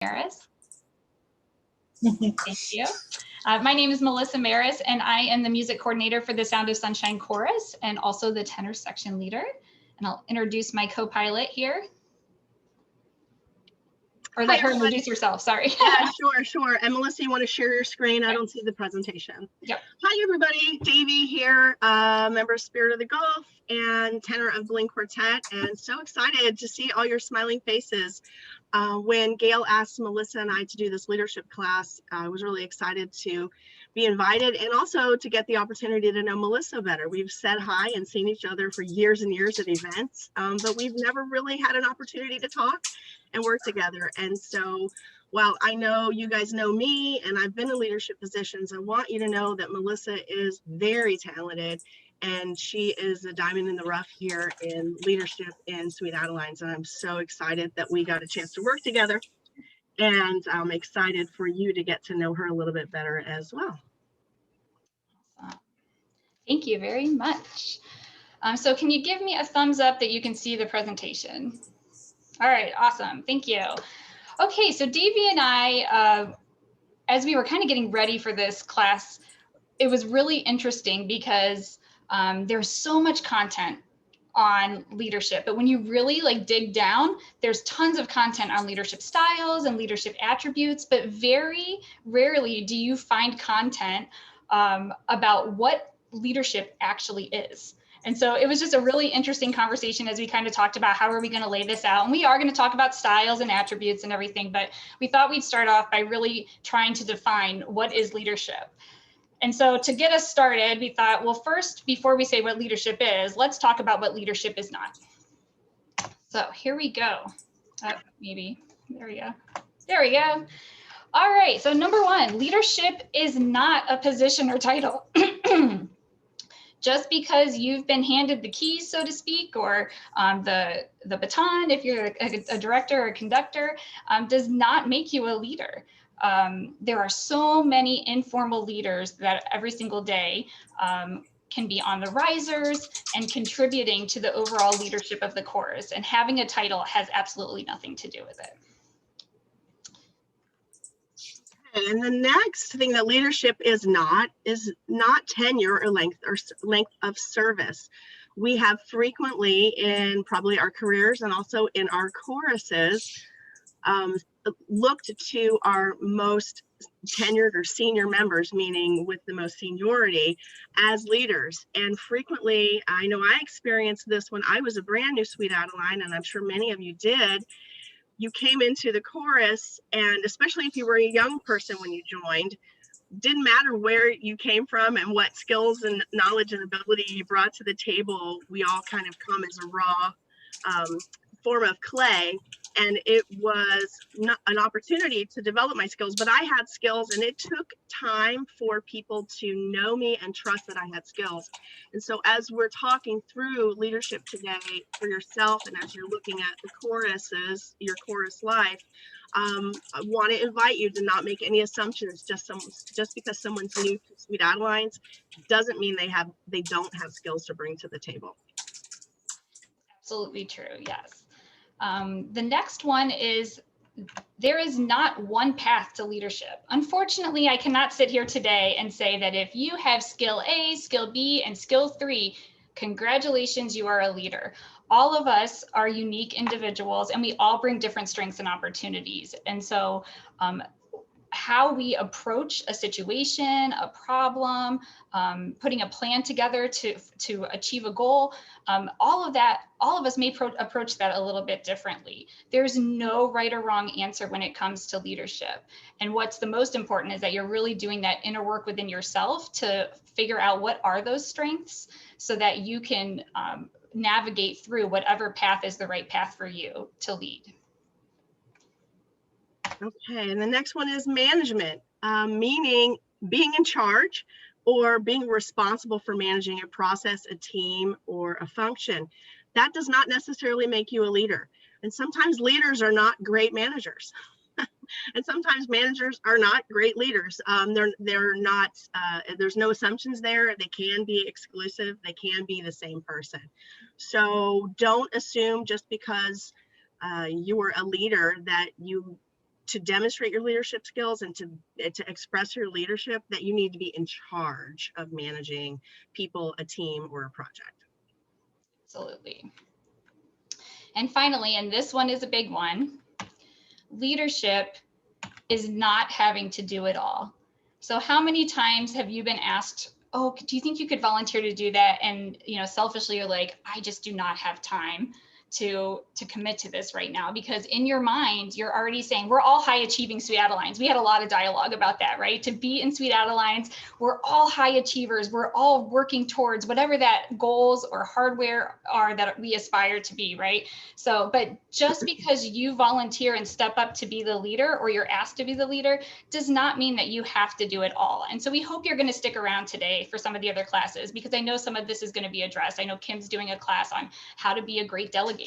Maris. Thank you. My name is Melissa Maris, and I am the music coordinator for the Sound of Sunshine Chorus and also the tenor section leader. And I'll introduce my co-pilot here. Or let her introduce herself, sorry. Yeah, sure. And Melissa, you want to share your screen? I don't see the presentation. Yep. Hi, everybody. Dayve here, member of Spirit of the Gulf and tenor of Bling Quartet. And so excited to see all your smiling faces. When Gail asked Melissa and I to do this leadership class, I was really excited to be invited and also to get the opportunity to know Melissa better. We've said hi and seen each other for years and years at events, but we've never really had an opportunity to talk and work together. And so while I know you guys know me and I've been in leadership positions, I want you to know that Melissa is very talented and she is a diamond in the rough here in leadership in Sweet Adelines. And I'm so excited that we got a chance to work together. And I'm excited for you to get to know her a little bit better as well. Thank you very much. So can you give me a thumbs up that you can see the presentation? All right, awesome, thank you. Okay, so Dayve and I, as we were kind of getting ready for this class, it was really interesting because there's so much content on leadership, but when you really dig down, there's tons of content on leadership styles and leadership attributes, but very rarely do you find content about what leadership actually is. And so it was just a really interesting conversation as we kind of talked about how are we going to lay this out. And we are going to talk about styles and attributes and everything, but we thought we'd start off by really trying to define what is leadership. And so to get us started, we thought, well, first, before we say what leadership is, let's talk about what leadership is not. So here we go. Maybe, there we go. There we go. All right, so number one, leadership is not a position or title. Just because you've been handed the keys, so to speak, or the baton, if you're a director or a conductor, does not make you a leader. There are so many informal leaders that every single day can be on the risers and contributing to the overall leadership of the chorus, and having a title has absolutely nothing to do with it. And the next thing that leadership is not tenure or length of service. We have frequently in probably our careers and also in our choruses looked to our most tenured or senior members, meaning with the most seniority, as leaders. And frequently, I know I experienced this when I was a brand new Sweet Adeline, and I'm sure many of you did. You came into the chorus, and especially if you were a young person when you joined, didn't matter where you came from and what skills and knowledge and ability you brought to the table. We all kind of come as a raw form of clay, and it was not an opportunity to develop my skills, but I had skills, and it took time for people to know me and trust that I had skills. And so as we're talking through leadership today for yourself, and as you're looking at the choruses, your chorus life, I want to invite you to not make any assumptions. Just because someone's new to Sweet Adelines doesn't mean they don't have skills to bring to the table. Absolutely true, yes. The next one is, there is not one path to leadership. Unfortunately, I cannot sit here today and say that if you have skill A, skill B, and skill 3, congratulations, you are a leader. All of us are unique individuals, and we all bring different strengths and opportunities. And so how we approach a situation, a problem, putting a plan together to achieve a goal, all of us may approach that a little bit differently. There's no right or wrong answer when it comes to leadership. And what's the most important is that you're really doing that inner work within yourself to figure out what are those strengths so that you can navigate through whatever path is the right path for you to lead. Okay, and the next one is management, meaning being in charge or being responsible for managing a process, a team, or a function. That does not necessarily make you a leader. And sometimes leaders are not great managers. And sometimes managers are not great leaders. They're not, there's no assumptions there. They can be exclusive. They can be the same person. So don't assume just because you were a leader that you to demonstrate your leadership skills and to express your leadership, that you need to be in charge of managing people, a team, or a project. Absolutely. And finally, and this one is a big one, leadership is not having to do it all. So how many times have you been asked, oh, do you think you could volunteer to do that? And, you know, selfishly you're like, I just do not have time to commit to this right now, because in your mind, you're already saying we're all high achieving Sweet Adelines. We had a lot of dialogue about that, right? To be in Sweet Adelines, we're all high achievers. We're all working towards whatever that goals or hardware are that we aspire to be, right? So, but just because you volunteer and step up to be the leader, or you're asked to be the leader, does not mean that you have to do it all. And so we hope you're going to stick around today for some of the other classes, because I know some of this is going to be addressed. I know Kim's doing a class on how to be a great delegator,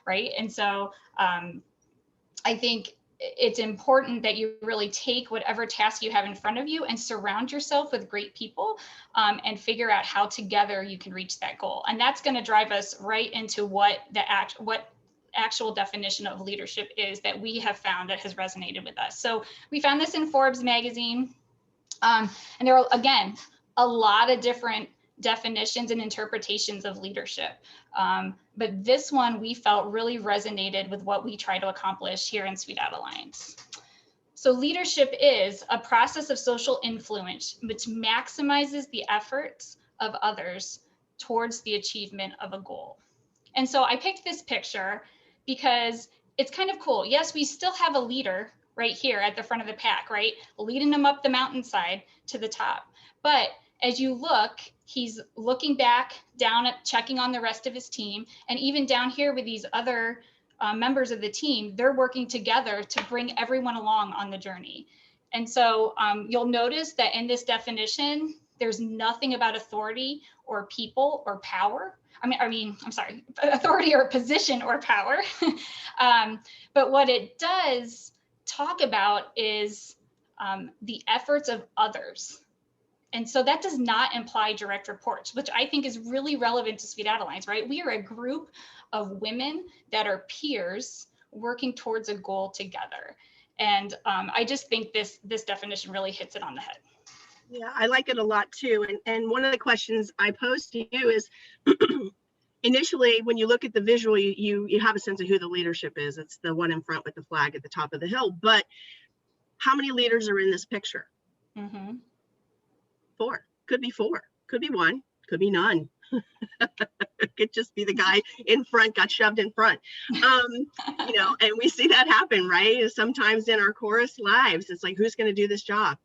right? And so I think it's important that you really take whatever task you have in front of you and surround yourself with great people, and figure out how together you can reach that goal. And that's going to drive us right into what actual definition of leadership is that we have found that has resonated with us. So we found this in Forbes magazine, and there are, again, a lot of different definitions and interpretations of leadership. But this one we felt really resonated with what we try to accomplish here in Sweet Adelines. So leadership is a process of social influence which maximizes the efforts of others towards the achievement of a goal. And so I picked this picture because it's kind of cool. Yes, we still have a leader right here at the front of the pack, right? Leading them up the mountainside to the top. But as you look, he's looking back down at checking on the rest of his team. And even down here with these other members of the team, they're working together to bring everyone along on the journey. And so you'll notice that in this definition, there's nothing about authority or people or power. I'm sorry, authority or position or power. But what it does talk about is the efforts of others. And so that does not imply direct reports, which I think is really relevant to Sweet Adelines, right? We are a group of women that are peers working towards a goal together. And I just think this definition really hits it on the head. Yeah, I like it a lot too. And one of the questions I posed to you is, initially, when you look at the visual, you have a sense of who the leadership is. It's the one in front with the flag at the top of the hill. But how many leaders are in this picture? Mm-hmm. 4. Could be 4. Could be 1. Could be none. It could just be the guy in front got shoved in front. You know, and we see that happen, right? Sometimes in our chorus lives, it's like, who's going to do this job?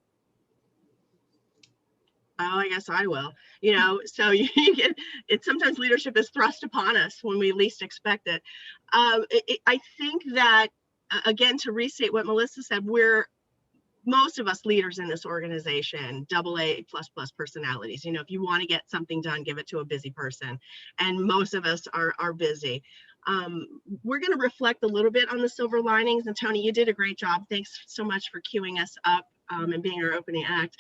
Oh, I guess I will. You know, so you get it. Sometimes leadership is thrust upon us when we least expect it. I think that, again, to restate what Melissa said, most of us leaders in this organization, AA++ personalities. You know, if you want to get something done, give it to a busy person. And most of us are busy. We're going to reflect a little bit on the silver linings. And Tony, you did a great job. Thanks so much for queuing us up and being our opening act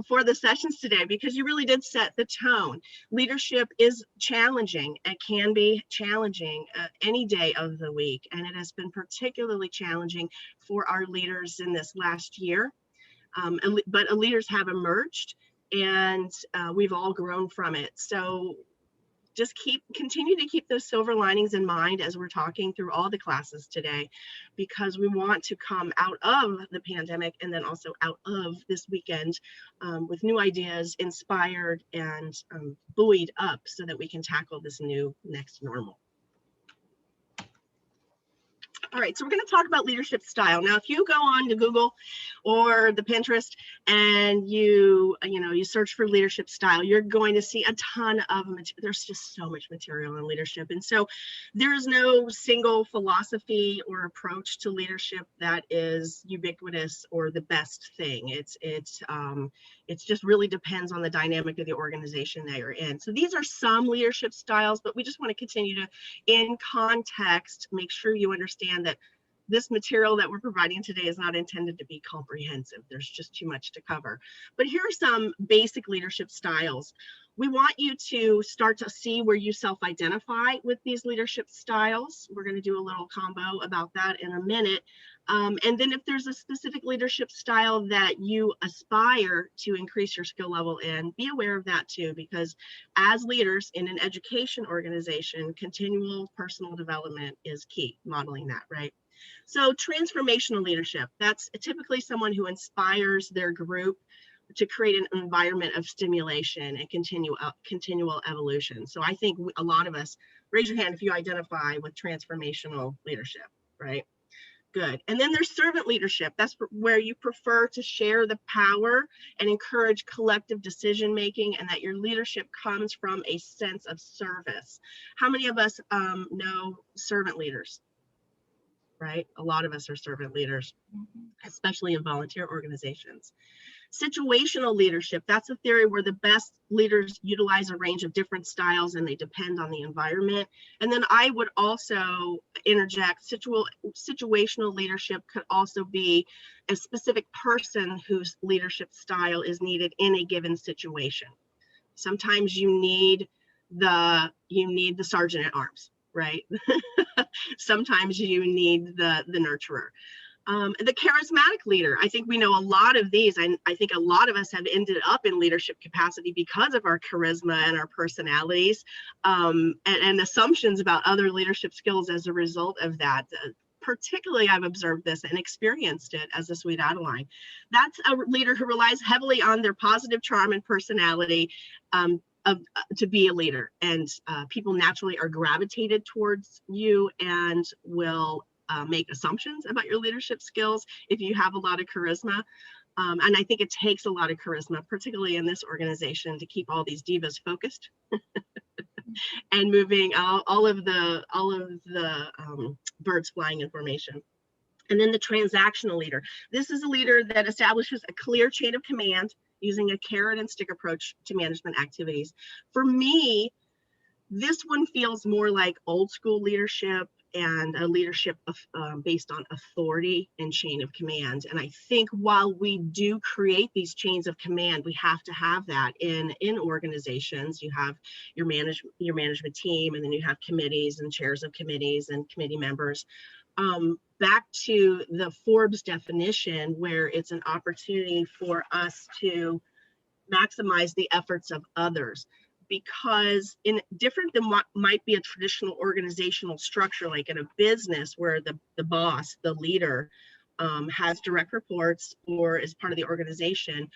for the sessions today, because you really did set the tone. Leadership is challenging. It can be challenging any day of the week. And it has been particularly challenging for our leaders in this last year. But leaders have emerged, and we've all grown from it. So just continue to keep those silver linings in mind as we're talking through all the classes today, because we want to come out of the pandemic and then also out of this weekend with new ideas, inspired and buoyed up, so that we can tackle this new next normal. All right, so we're going to talk about leadership style. Now, if you go on to Google or the Pinterest and you search for leadership style, you're going to see a ton of material. There's just so much material on leadership. And so there is no single philosophy or approach to leadership that is ubiquitous or the best thing. It's just really depends on the dynamic of the organization that you're in. So these are some leadership styles, but we just want to continue to, in context, make sure you understand that this material that we're providing today is not intended to be comprehensive. There's just too much to cover. But here are some basic leadership styles. We want you to start to see where you self-identify with these leadership styles. We're going to do a little combo about that in a minute. And then if there's a specific leadership style that you aspire to increase your skill level in, be aware of that too, because as leaders in an education organization, continual personal development is key, modeling that, right? So transformational leadership, that's typically someone who inspires their group to create an environment of stimulation and continual evolution. So I think a lot of us, raise your hand if you identify with transformational leadership, right? Good. And then there's servant leadership. That's where you prefer to share the power and encourage collective decision making, and that your leadership comes from a sense of service. How many of us know servant leaders? Right? A lot of us are servant leaders, especially in volunteer organizations. Situational leadership, that's a theory where the best leaders utilize a range of different styles and they depend on the environment. And then I would also interject, situational leadership could also be a specific person whose leadership style is needed in a given situation. Sometimes you need the sergeant at arms, right? Sometimes you need the nurturer. The charismatic leader, I think we know a lot of these. I think a lot of us have ended up in leadership capacity because of our charisma and our personalities, and assumptions about other leadership skills as a result of that. Particularly, I've observed this and experienced it as a Sweet Adeline. That's a leader who relies heavily on their positive charm and personality to be a leader. And people naturally are gravitated towards you and will make assumptions about your leadership skills if you have a lot of charisma. And I think it takes a lot of charisma, particularly in this organization, to keep all these divas focused and moving all of the birds flying in formation. And then the transactional leader. This is a leader that establishes a clear chain of command using a carrot and stick approach to management activities. For me, this one feels more like old school leadership and a leadership based on authority and chain of command. And I think while we do create these chains of command, we have to have that in organizations. You have your management team, and then you have committees and chairs of committees and committee members. Back to the Forbes definition, where it's an opportunity for us to maximize the efforts of others, because in different than what might be a traditional organizational structure, like in a business where the boss, the leader, has direct reports or is part of the organization.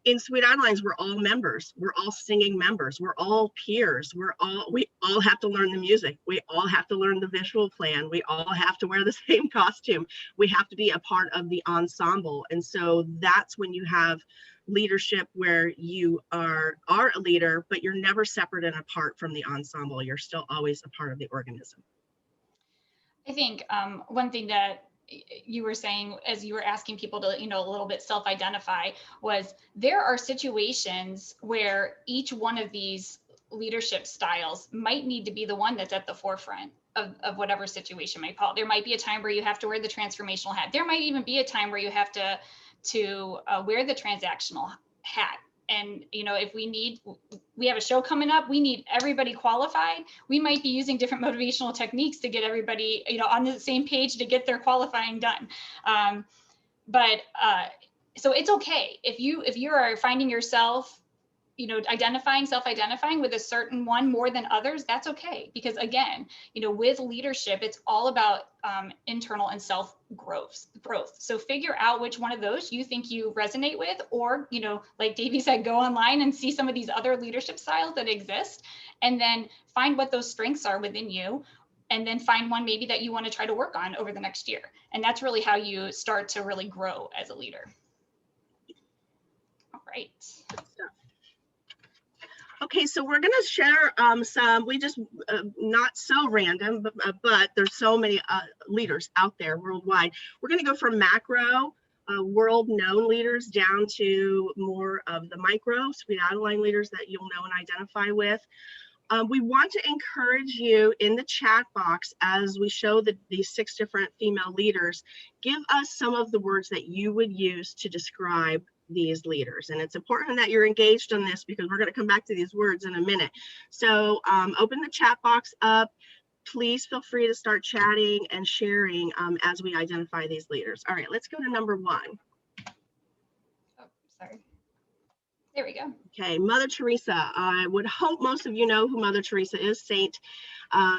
In Sweet Adelines, we're all members. We're all singing members. We're all peers. We all have to learn the music. We all have to learn the visual plan. We all have to wear the same costume. We have to be a part of the ensemble. And so that's when you have leadership where you are a leader, but you're never separate and apart from the ensemble. You're still always a part of the organism. I think one thing that you were saying as you were asking people to, a little bit self-identify, was there are situations where each one of these leadership styles might need to be the one that's at the forefront of whatever situation might call. There might be a time where you have to wear the transformational hat. There might even be a time where you have to wear the transactional hat. And, if we have a show coming up, we need everybody qualified. We might be using different motivational techniques to get everybody, on the same page to get their qualifying done. So it's okay if you are finding yourself, self-identifying with a certain one more than others. That's okay, because again, with leadership, it's all about internal and self growth. So figure out which one of those you think you resonate with, or like Dayve said, go online and see some of these other leadership styles that exist, and then find what those strengths are within you, and then find one maybe that you want to try to work on over the next year. And that's really how you start to really grow as a leader. All right. Okay, so we're going to share some, we just, not so random, but there's so many leaders out there worldwide. We're going to go from macro, world-known leaders down to more of the micro, Sweet Adeline leaders that you'll know and identify with. We want to encourage you in the chat box, as we show these 6 different female leaders, give us some of the words that you would use to describe these leaders. And it's important that you're engaged on this, because we're going to come back to these words in a minute. So open the chat box up, please feel free to start chatting and sharing as we identify these leaders. All right, let's go to number 1. Oh, sorry. There we go. Okay, Mother Teresa. I would hope most of you know who Mother Teresa is, saint.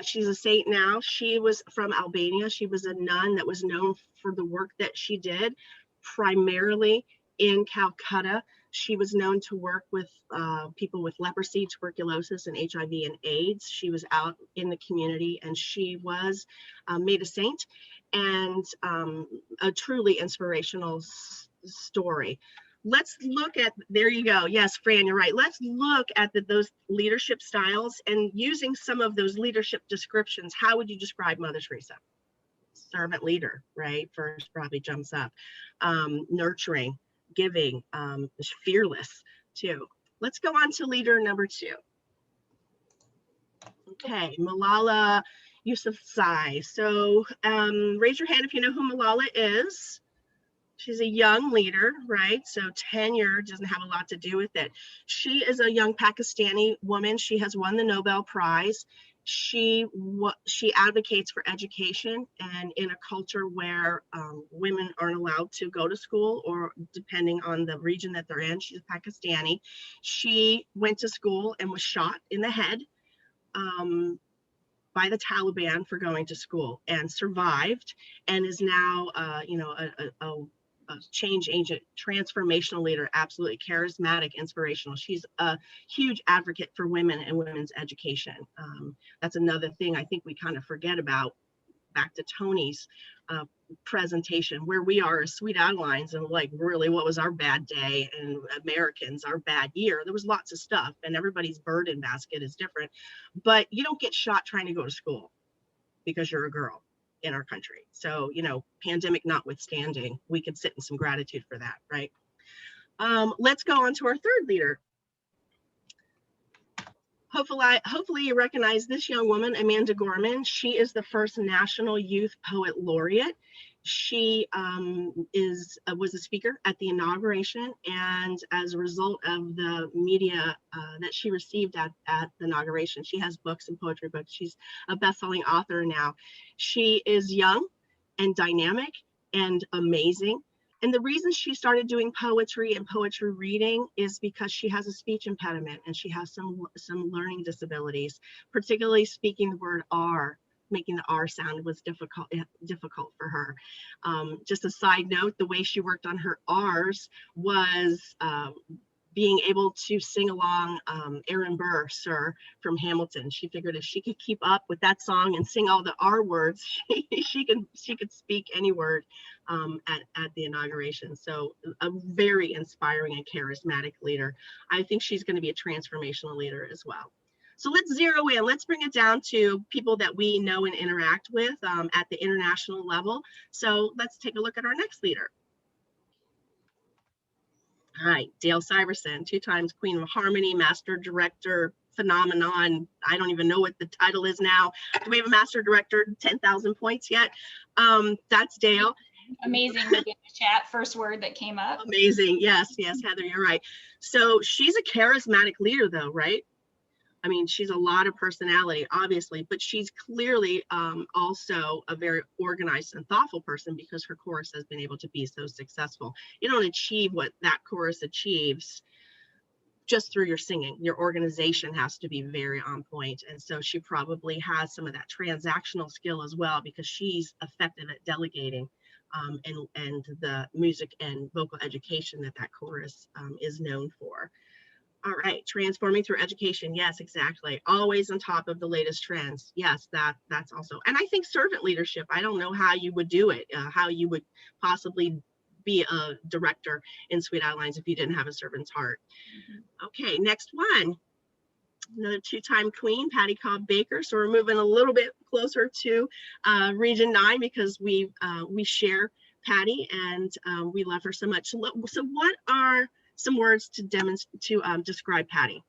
She's a saint now. She was from Albania. She was a nun that was known for the work that she did, primarily in Calcutta. She was known to work with people with leprosy, tuberculosis, and HIV and AIDS. She was out in the community, and she was made a saint, and a truly inspirational story. Let's look at, there you go. Yes, Fran, you're right. Let's look at those leadership styles, and using some of those leadership descriptions. How would you describe Mother Teresa? Servant leader, right? First probably jumps up. Nurturing, giving, fearless too. Let's go on to leader number 2. Okay, Malala Yousafzai. So raise your hand if you know who Malala is. She's a young leader, right? So tenure doesn't have a lot to do with it. She is a young Pakistani woman. She has won the Nobel Prize. She advocates for education, and in a culture where women aren't allowed to go to school, or depending on the region that they're in. She's Pakistani. She went to school and was shot in the head by the Taliban for going to school, and survived, and is now a change agent, transformational leader, absolutely charismatic, inspirational. She's a huge advocate for women and women's education. That's another thing I think we kind of forget about. Back to Tony's presentation, where we are as Sweet Adelines, and like, really, what was our bad day, and Americans, our bad year. There was lots of stuff, and everybody's burden basket is different, but you don't get shot trying to go to school because you're a girl in our country. So, pandemic notwithstanding, we could sit in some gratitude for that, right? Let's go on to our 3rd leader. Hopefully you recognize this young woman, Amanda Gorman. She is the first National Youth Poet Laureate. She was a speaker at the inauguration, and as a result of the media that she received at the inauguration, she has books and poetry books. She's a best-selling author now. She is young and dynamic and amazing. And the reason she started doing poetry and poetry reading is because she has a speech impediment, and she has some learning disabilities, particularly speaking the word R. Making the R sound was difficult for her. Just a side note, the way she worked on her R's was being able to sing along Aaron Burr, Sir, from Hamilton. She figured if she could keep up with that song and sing all the R words, she could speak any word at the inauguration. So a very inspiring and charismatic leader. I think she's going to be a transformational leader as well. So let's zero in. Let's bring it down to people that we know and interact with at the international level. So let's take a look at our next leader. All right, Dale Syverson, 2 times Queen of Harmony, Master Director, Phenomenon. I don't even know what the title is now. Do we have a Master Director, 10,000 points yet? That's Dale. Amazing. In the chat, first word that came up. Amazing. Yes, Heather, you're right. So she's a charismatic leader though, right? I mean, she's a lot of personality, obviously, but she's clearly also a very organized and thoughtful person, because her chorus has been able to be so successful. You don't achieve what that chorus achieves just through your singing. Your organization has to be very on point. And so she probably has some of that transactional skill as well, because she's effective at delegating and the music and vocal education that chorus is known for. All right, transforming through education. Yes, exactly. Always on top of the latest trends. Yes, that's also. And I think servant leadership, I don't know how you would do it, how you would possibly be a director in Sweet Adelines if you didn't have a servant's heart. Okay, next one. Another 2-time queen, Patty Cobb Baker. So we're moving a little bit closer to Region 9, because we share Patty, and we love her so much. So what are some words to describe Patty?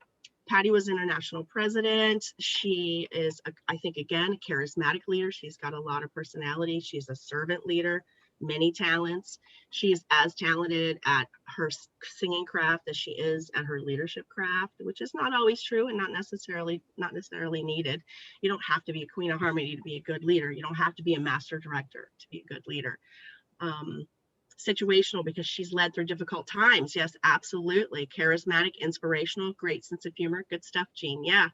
Patty was international president. She is, I think, again, a charismatic leader. She's got a lot of personality. She's a servant leader. many talents. She's as talented at her singing craft as she is at her leadership craft, which is not always true and not necessarily needed. You don't have to be a queen of harmony to be a good leader. You don't have to be a master director to be a good leader. Situational, because she's led through difficult times. Yes, absolutely. Charismatic, inspirational, great sense of humor. Good stuff, Jean. Yeah.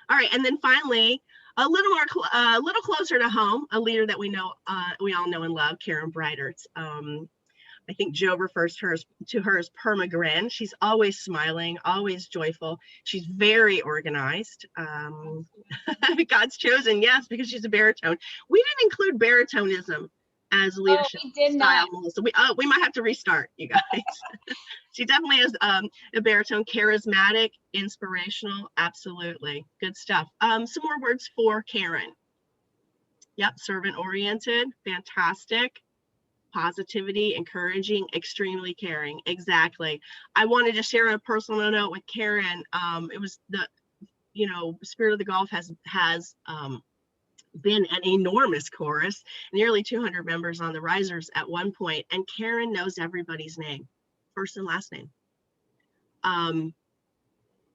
All right. And then finally, a little closer to home, a leader that we all know and love, Karen Breitert. I think Joe refers to her as perma-grin. She's always smiling, always joyful. She's very organized. God's chosen, yes, because she's a baritone. We didn't include baritonism as leadership style, Melissa. We might have to restart, you guys. She definitely is a baritone, charismatic, inspirational, absolutely. Good stuff. Some more words for Karen. Yep, servant-oriented, fantastic. Positivity, encouraging, extremely caring. Exactly. I wanted to share a personal note with Karen. It was the, Spirit of the Golf has been an enormous chorus, nearly 200 members on the risers at one point, and Karen knows everybody's name, first and last name. I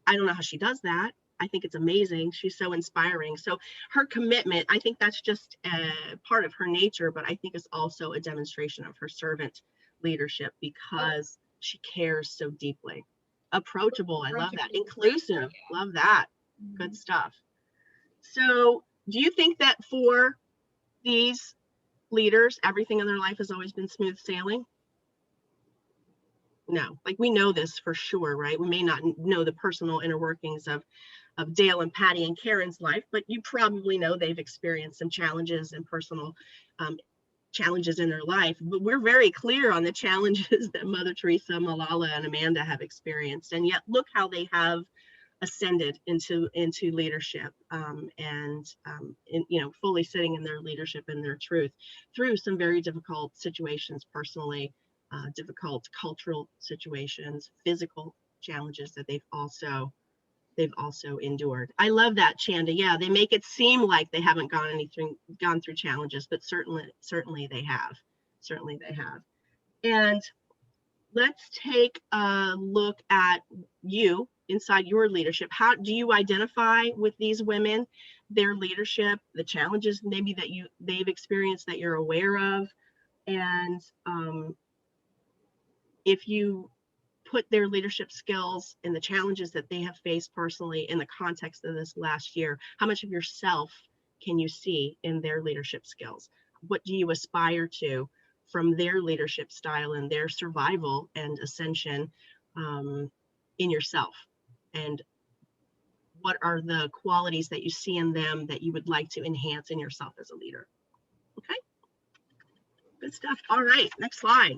don't know how she does that. I think it's amazing. She's so inspiring. So her commitment, I think that's just a part of her nature, but I think it's also a demonstration of her servant leadership because she cares so deeply. Approachable, I love that. Inclusive, love that. Good stuff. So do you think that for these leaders, everything in their life has always been smooth sailing? No, like we know this for sure, right? We may not know the personal inner workings of Dale and Patty and Karen's life, but you probably know they've experienced some challenges and personal challenges in their life. But we're very clear on the challenges that Mother Teresa, Malala, and Amanda have experienced. And yet look how they have ascended into leadership and fully sitting in their leadership and their truth through some very difficult situations personally, difficult cultural situations, physical challenges that they've also endured. I love that, Chanda. Yeah, they make it seem like they haven't gone through challenges, but certainly they have. Certainly they have. And let's take a look at you inside your leadership. How do you identify with these women, their leadership, the challenges maybe that they've experienced that you're aware of, and if you put their leadership skills and the challenges that they have faced personally in the context of this last year, how much of yourself can you see in their leadership skills? What do you aspire to from their leadership style and their survival and ascension in yourself? And what are the qualities that you see in them that you would like to enhance in yourself as a leader? Okay, good stuff. All right, next slide.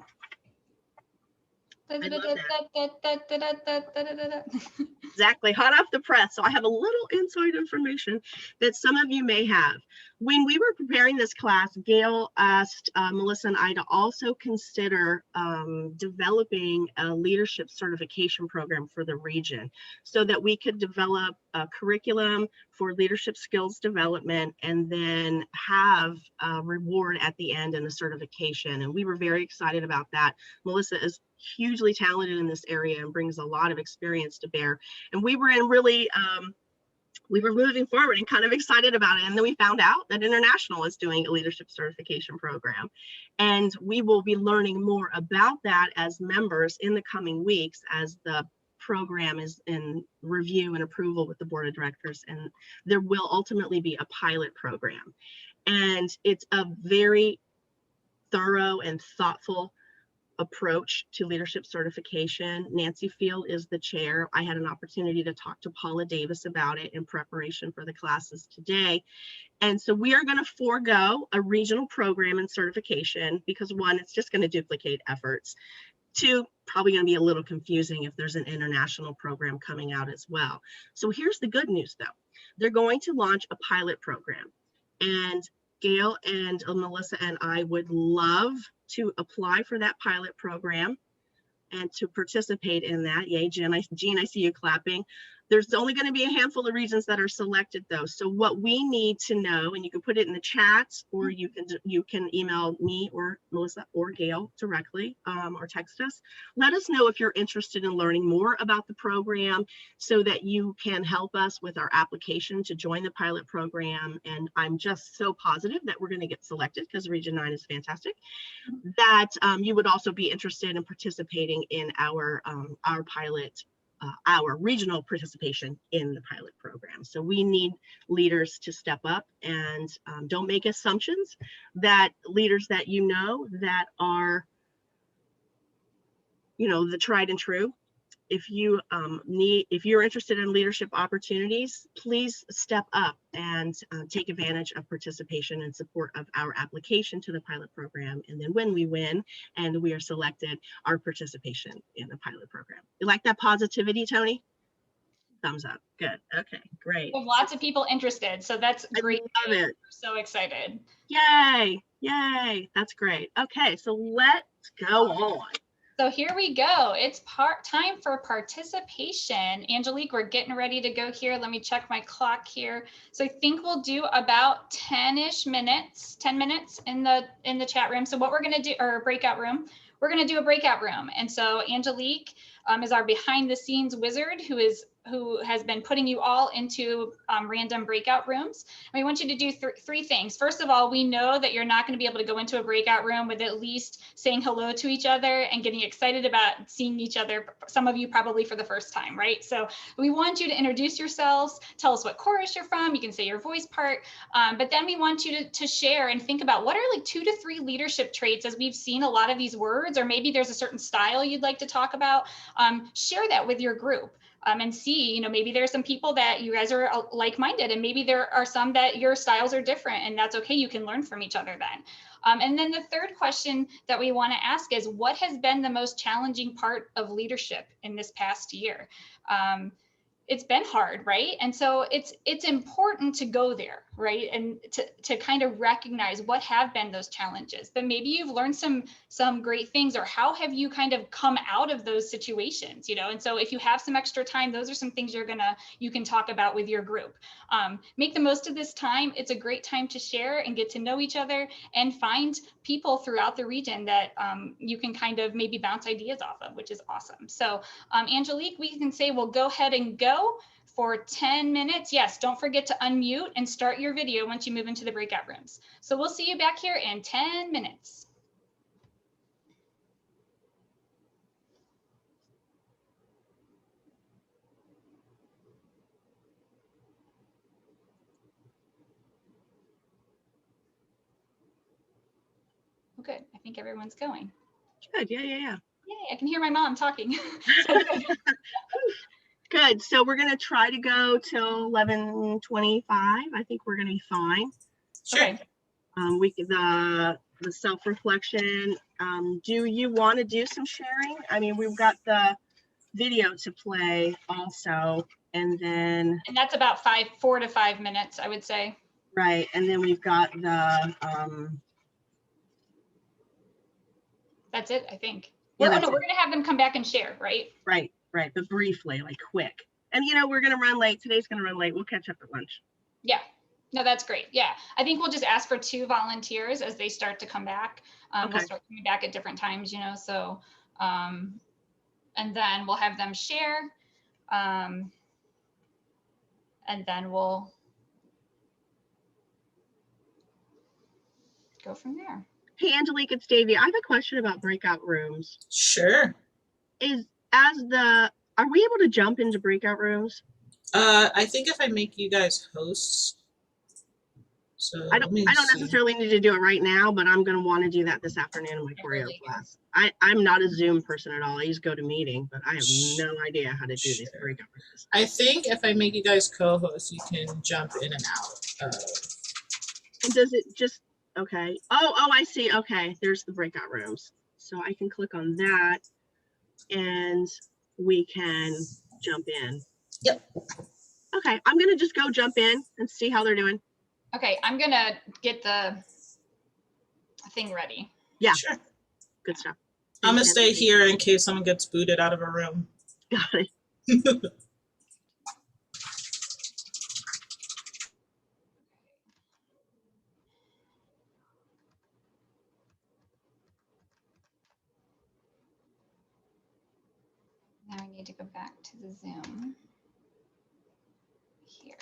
Exactly, hot off the press. So I have a little inside information that some of you may have. When we were preparing this class, Gail asked Melissa and I to also consider developing a leadership certification program for the region so that we could develop a curriculum for leadership skills development and then have a reward at the end and a certification. And we were very excited about that. Melissa is hugely talented in this area and brings a lot of experience to bear. And we were we were moving forward and kind of excited about it. And then we found out that International is doing a leadership certification program. And we will be learning more about that as members in the coming weeks as the program is in review and approval with the board of directors. And there will ultimately be a pilot program. And it's a very thorough and thoughtful approach to leadership certification. Nancy Field is the chair. I had an opportunity to talk to Paula Davis about it in preparation for the classes today. And so we are going to forego a regional program and certification because one, it's just going to duplicate efforts. Two, probably going to be a little confusing if there's an international program coming out as well. So here's the good news though. They're going to launch a pilot program, and Gail and Melissa and I would love to apply for that pilot program and to participate in that. Yay, Jean, I see you clapping. There's only going to be a handful of regions that are selected though. So what we need to know, and you can put it in the chats, or you can email me or Melissa or Gail directly, or text us. Let us know if you're interested in learning more about the program so that you can help us with our application to join the pilot program. And I'm just so positive that we're going to get selected because Region 9 is fantastic, that you would also be interested in participating in our pilot, our regional participation in the pilot program. So we need leaders to step up, and don't make assumptions that leaders that you know that are, you know, the tried and true. If you're interested in leadership opportunities, please step up and take advantage of participation and support of our application to the pilot program. And then when we win and we are selected, our participation in the pilot program. You like that positivity, Tony? Thumbs up. Good. Okay, great. We have lots of people interested, so that's great. I love it. We're so excited. Yay, yay. That's great. Okay, so let's go on. So here we go. It's time for participation. Angelique, we're getting ready to go here. Let me check my clock here. So I think we'll do about 10-ish minutes, 10 minutes in the chat room. So what we're going to do, or breakout room, we're going to do a breakout room. And so Angelique is our behind the scenes wizard who has been putting you all into random breakout rooms. And we want you to do three things. First of all, we know that you're not going to be able to go into a breakout room with at least saying hello to each other and getting excited about seeing each other, some of you probably for the first time, right? So we want you to introduce yourselves, tell us what chorus you're from, you can say your voice part, but then we want you to share and think about what are like 2 to 3 leadership traits, as we've seen a lot of these words, or maybe there's a certain style you'd like to talk about. Share that with your group. And see, you know, maybe there's some people that you guys are like-minded, and maybe there are some that your styles are different, and that's okay. You can learn from each other then. And then the third question that we want to ask is, what has been the most challenging part of leadership in this past year? It's been hard, right? And so it's important to go there, right? And to kind of recognize what have been those challenges, but maybe you've learned some great things, or how have you kind of come out of those situations, you know? And so if you have some extra time, those are some things you can talk about with your group. Make the most of this time. It's a great time to share and get to know each other and find people throughout the region that you can kind of maybe bounce ideas off of, which is awesome. So Angelique, we can say we'll go ahead and go for 10 minutes. Yes, don't forget to unmute and start your video once you move into the breakout rooms. So we'll see you back here in 10 minutes. Good. I think everyone's going. Good. Yeah. Yay, I can hear my mom talking. So good. Good. So we're going to try to go till 11:25. I think we're going to be fine. Sure. Okay. The self-reflection. Do you want to do some sharing? I mean, we've got the video to play also, and that's about 4 to 5 minutes, I would say. Right, and then we've got the. That's it, I think. We're going to have them come back and share, right? Right, but briefly, like quick. And you know, we're going to run late. Today's going to run late. We'll catch up at lunch. Yeah. No, that's great. Yeah. I think we'll just ask for 2 volunteers as they start to come back. Okay. We'll start coming back at different times, you know, so, and then we'll have them share. And then we'll go from there. Hey, Angelique, it's Dayve. I have a question about breakout rooms. Sure. Are we able to jump into breakout rooms? I think if I make you guys hosts. So I don't necessarily need to do it right now, but I'm going to want to do that this afternoon in my choreo class. I'm not a Zoom person at all. I use GoToMeeting, but I have no idea how to do these breakout rooms. I think if I make you guys co-hosts, you can jump in and out. And does it just, okay. Oh, I see. Okay, there's the breakout rooms. So I can click on that and we can jump in. Yep. Okay, I'm going to just go jump in and see how they're doing. Okay, I'm going to get the thing ready. Yeah. Sure. Good stuff. I'm going to stay here in case someone gets booted out of a room. Got it. need to go back to the Zoom here.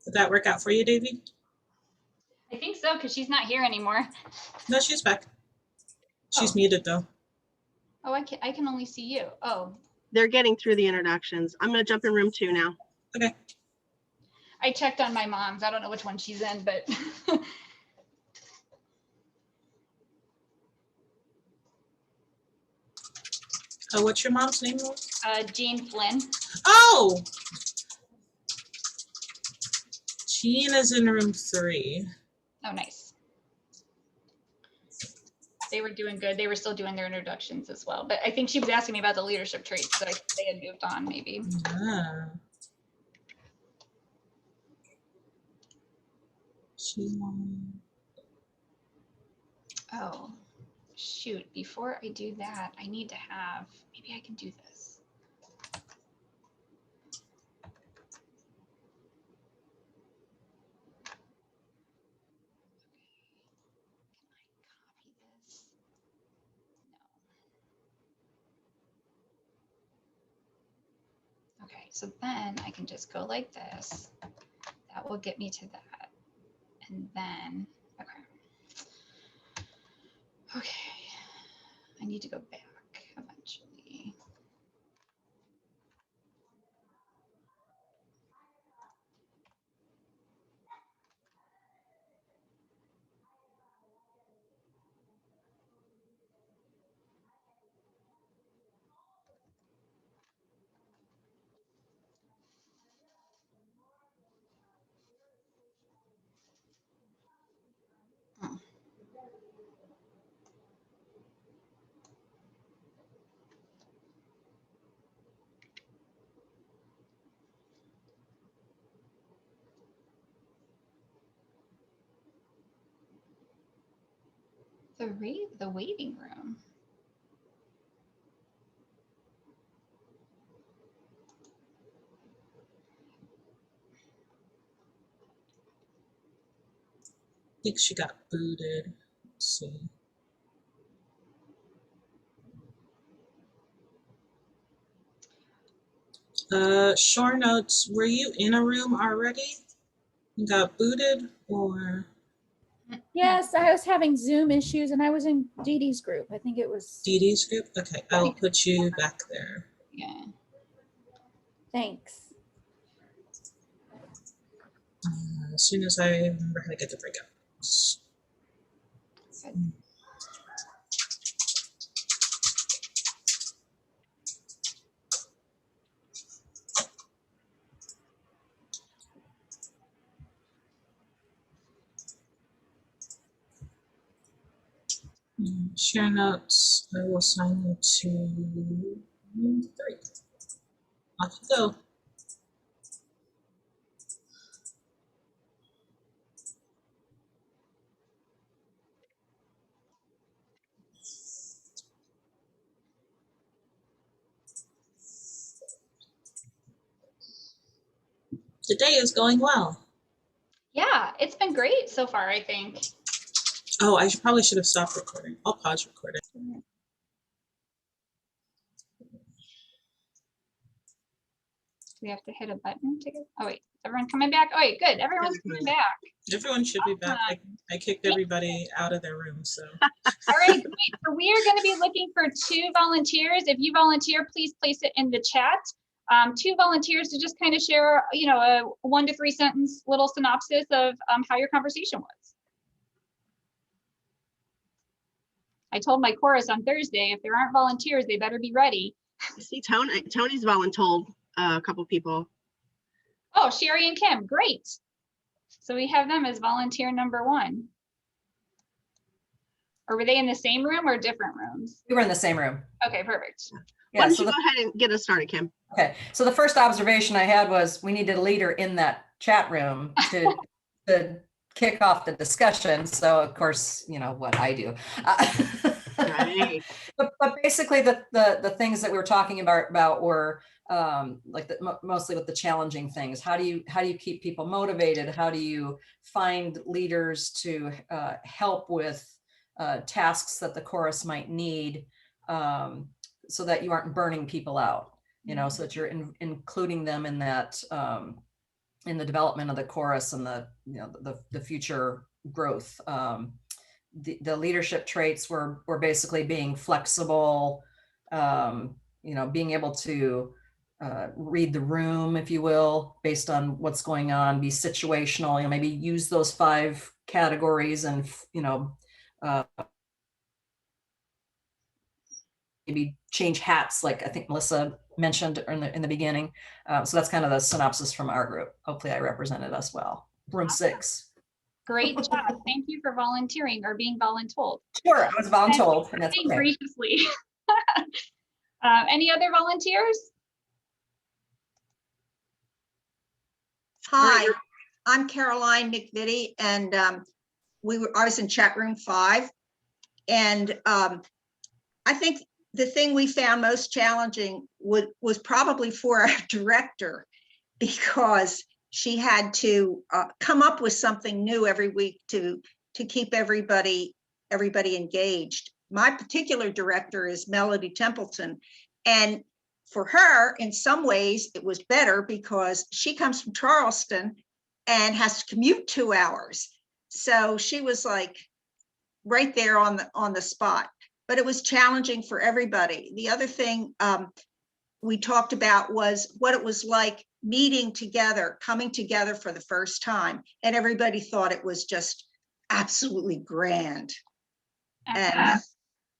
Did that work out for you, Dayve? I think so, because she's not here anymore. No, she's back. She's Oh. muted though. Oh, I can only see you. Oh, They're getting through the introductions. I'm going to jump in room 2 now. Okay. I checked on my mom's. I don't know which one she's in, but Oh, what's your mom's name? Jean Flynn. Oh, Jean is in room 3. Oh, nice. They were doing good. They were still doing their introductions as well. But I think she was asking me about the leadership traits, so I think they had moved on maybe. Yeah. Jean. Oh, shoot. Before I do that, I need to have, maybe I can do this. Can I copy this? No. Okay, so then I can just go like this. That will get me to that. And then, okay, I need to go back eventually. Hmm. The waiting room. I think she got booted. Let's see. Shore notes, were you in a room already? You got booted or Yes, I was having Zoom issues and I was in Dee Dee's group. I think it was. Dee Dee's group? Okay, I'll put you back there. Yeah. Thanks. As soon as I remember how to get the breakouts. Good. Share notes. I will assign you to 3. Off you go. The day is going well. Yeah, it's been great so far, I think. Oh, I probably should have stopped recording. I'll pause recording. We have to hit a button to get, oh wait, is everyone coming back? Oh wait, good, everyone's coming back. Everyone should be back. I kicked everybody out of their room, so. All right, great. So we are going to be looking for 2 volunteers. If you volunteer, please place it in the chat. 2 volunteers to just kind of share, you know, a 1 to 3 sentence little synopsis of how your conversation was. I told my chorus on Thursday, if there aren't volunteers, they better be ready. I see Tony's voluntold a couple people. Oh, Sherry and Kim, great. So we have them as volunteer number 1. Or were they in the same room or different rooms? We were in the same room. Okay, perfect. Why don't you go ahead and get us started, Kim? Okay, so the first observation I had was we needed a leader in that chat room to kick off the discussion. So of course, you know what I do. Right. but basically the things that we were talking about were like mostly with the challenging things. How do you keep people motivated? How do you find leaders to help with tasks that the chorus might need, so that you aren't burning people out, you know, so that you're including them in that, in the development of the chorus and the, you know, the future growth. The leadership traits were basically being flexible, you know, being able to read the room, if you will, based on what's going on, be situational, you know, maybe use those 5 categories and, you know, maybe change hats, like I think Melissa mentioned in the beginning. So that's kind of the synopsis from our group. Hopefully I represented us well. Room 6. Great job. Thank you for volunteering or being voluntold. Sure, I was voluntold, and that's okay. Graciously. Any other volunteers? Hi, I'm Caroline McVitie, and I was in chat room 5, and I think the thing we found most challenging was probably for our director, because she had to come up with something new every week to keep everybody engaged. My particular director is Melody Templeton, and for her, in some ways, it was better because she comes from Charleston and has to commute 2 hours. So she was like right there on the spot, but it was challenging for everybody. The other thing we talked about was what it was like meeting together, coming together for the first time, and everybody thought it was just absolutely grand. And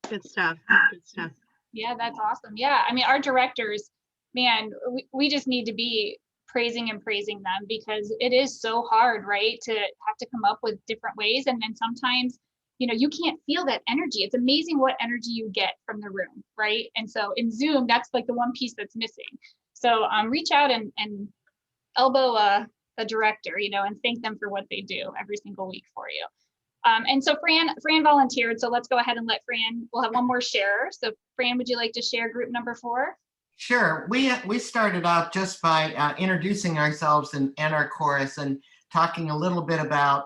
Good stuff. Good stuff. Yeah, that's awesome. Yeah, I mean, our directors, man, we just need to be praising them because it is so hard, right? To have to come up with different ways. And then sometimes, you know, you can't feel that energy. It's amazing what energy you get from the room, right? And so in Zoom, that's like the one piece that's missing. So reach out and elbow a director, you know, and thank them for what they do every single week for you. And so Fran volunteered, so let's go ahead and let Fran, we'll have one more share. So Fran, would you like to share group number 4? Sure. We started out just by introducing ourselves and our chorus and talking a little bit about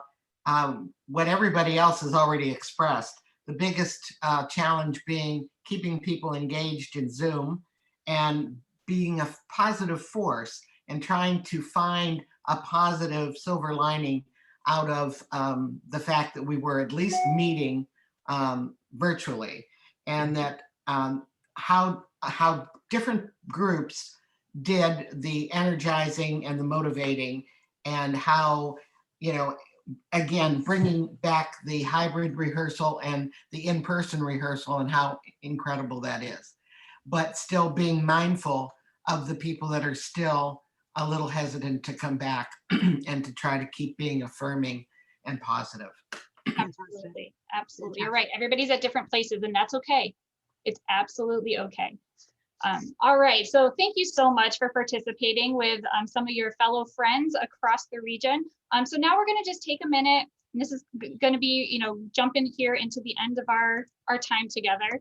what everybody else has already expressed. The biggest challenge being keeping people engaged in Zoom and being a positive force and trying to find a positive silver lining out of the fact that we were at least meeting virtually, and that how different groups did the energizing and the motivating, and how, you know, again, bringing back the hybrid rehearsal and the in-person rehearsal and how incredible that is, but still being mindful of the people that are still a little hesitant to come back and to try to keep being affirming and positive. Absolutely. Absolutely. You're right. Everybody's at different places, and that's okay. It's absolutely okay. All right. So thank you so much for participating with some of your fellow friends across the region. So now we're going to just take a minute, and this is going to be, you know, jump in here into the end of our time together.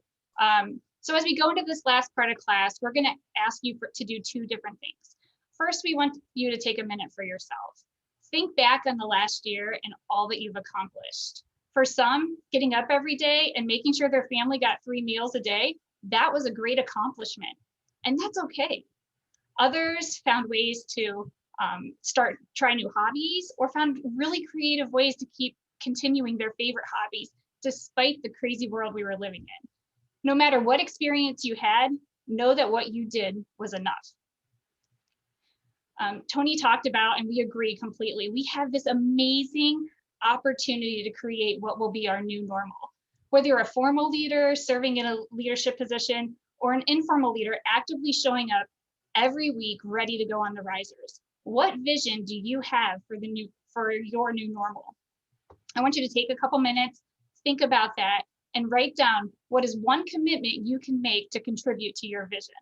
So as we go into this last part of class, we're going to ask you to do 2 different things. First, we want you to take a minute for yourself. Think back on the last year and all that you've accomplished. For some, getting up every day and making sure their family got 3 meals a day, that was a great accomplishment, and that's okay. Others found ways to try new hobbies, or found really creative ways to keep continuing their favorite hobbies despite the crazy world we were living in. No matter what experience you had, know that what you did was enough. Tony talked about, and we agree completely, we have this amazing opportunity to create what will be our new normal. Whether you're a formal leader serving in a leadership position or an informal leader actively showing up every week ready to go on the risers, what vision do you have for your new normal? I want you to take a couple minutes, think about that, and write down what is one commitment you can make to contribute to your vision.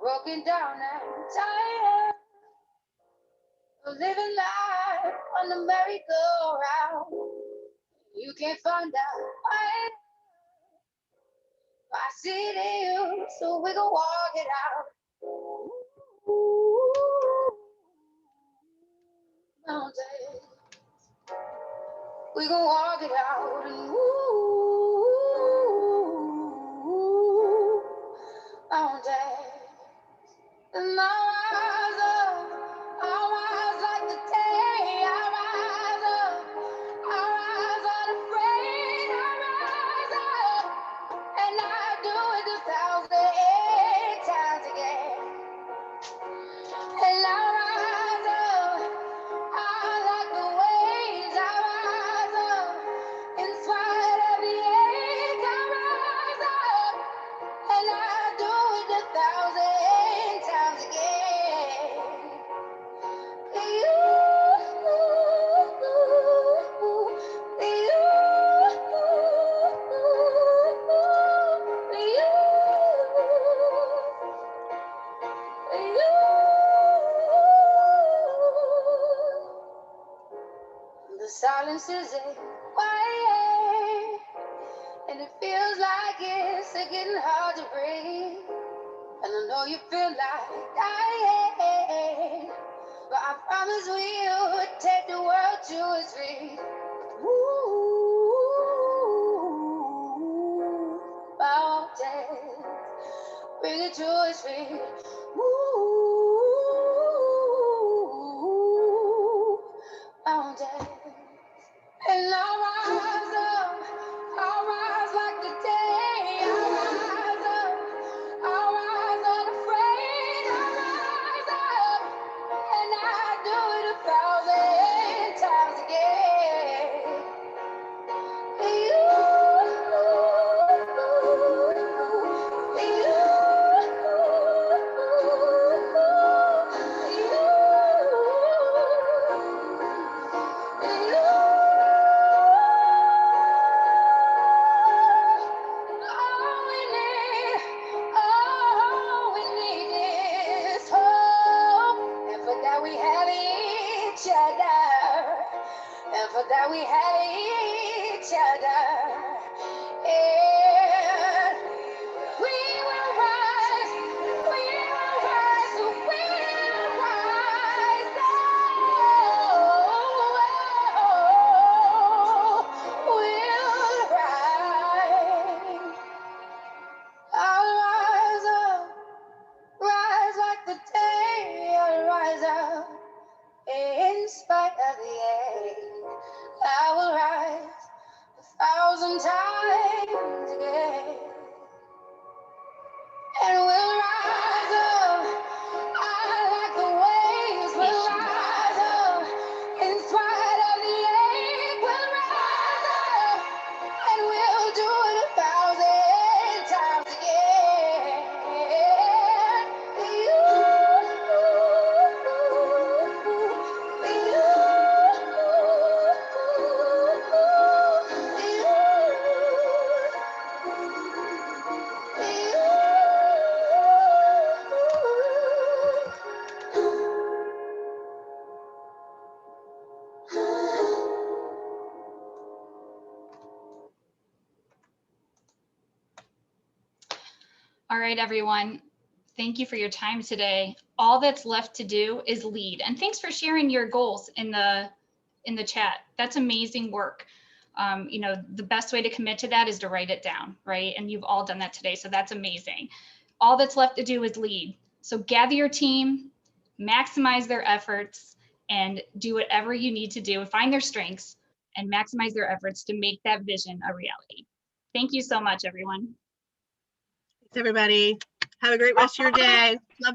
Broken down and tired of living life on the merry-go-round. You can't find out why. I see it in you, so we gon' walk it out. Ooh, mountain, we gon' walk it out. And ooh, mountain. And I rise like the day, I rise unafraid, I rise up, and I do it 1,000 times again. And I rise up, I like the waves, I rise up, in spite of the ache, I rise up, and I do it 1,000 times again. The silence is quiet, and it feels like it's getting hard to breathe. And I know you feel like dying, but I promise we would take the world to its feet. Ooh, mountains, bring it to its feet. Ooh, mountains. And I'll rise like the day, I'll rise unafraid, I'll rise up, and I do it 1,000 times again. All we need is hope, and for that we have each other, and for that we have each other. And we will rise, we will rise, we will rise. Oh, we'll rise. I'll rise up, rise like the day, I'll rise up, in spite of the ache. I will rise 1,000 times again, and we'll rise up, I like the waves, we'll rise up, in spite of the ache, we'll rise up, and we'll do it 1,000 times again. All right, everyone. Thank you for your time today. All that's left to do is lead. And thanks for sharing your goals in the chat. That's amazing work. You know, the best way to commit to that is to write it down, right? And you've all done that today, so that's amazing. All that's left to do is lead. So gather your team, maximize their efforts, and do whatever you need to do, find their strengths, and maximize their efforts to make that vision a reality. Thank you so much, everyone. Thanks, everybody. Have Have a great rest of your day. Love